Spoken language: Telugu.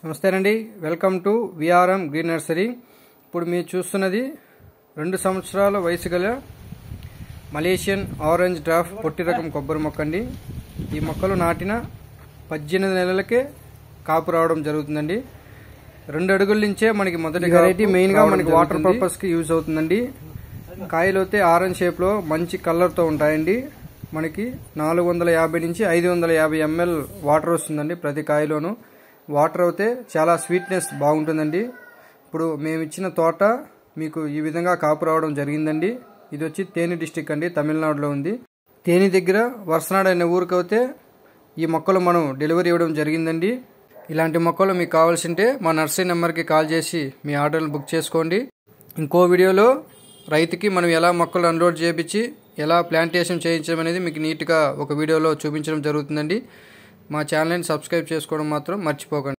నమస్తే అండి, welcome to VRM green nursery. ఇప్పుడు మీరు చూస్తున్నది 2 సంవత్సరాల వయసు గల మలేషియన్ ఆరెంజ్ డ్రాఫ్ పొట్టి రకం కొబ్బరి మొక్క అండి. ఈ మొక్కలు నాటిన 18 నెలలకే కాపు రావడం జరుగుతుందండి. 2 అడుగుల నుంచే మనకి మొదటి వెరైటీ మెయిన్గా మనకి వాటర్ పర్పస్కి యూజ్ అవుతుందండి. కాయలు అయితే ఆరెంజ్ షేప్లో మంచి కలర్తో ఉంటాయండి. మనకి 450 నుంచి 550 ml వాటర్ వస్తుందండి ప్రతి కాయలోను. వాటర్ అయితే చాలా స్వీట్నెస్ బాగుంటుందండి. ఇప్పుడు మేము ఇచ్చిన తోట మీకు ఈ విధంగా కాపు రావడం జరిగిందండి. ఇది వచ్చి తేని డిస్టిక్ అండి, తమిళనాడులో ఉంది. తేని దగ్గర వర్సనాడ్ అనే ఊరికైతే ఈ మొక్కలు మనం డెలివరీ ఇవ్వడం జరిగిందండి. ఇలాంటి మొక్కలు మీకు కావాల్సింటే మా నర్సరీ నెంబర్కి కాల్ చేసి మీ ఆర్డర్లు బుక్ చేసుకోండి. ఇంకో వీడియోలో రైతుకి మనం ఎలా మొక్కలు అన్లోడ్ చేయించి ఎలా ప్లాంటేషన్ చేయించడం అనేది మీకు నీట్గా ఒక వీడియోలో చూపించడం జరుగుతుందండి. మా ఛానల్ని సబ్స్క్రైబ్ చేసుకోవడం మాత్రం మర్చిపోకండి.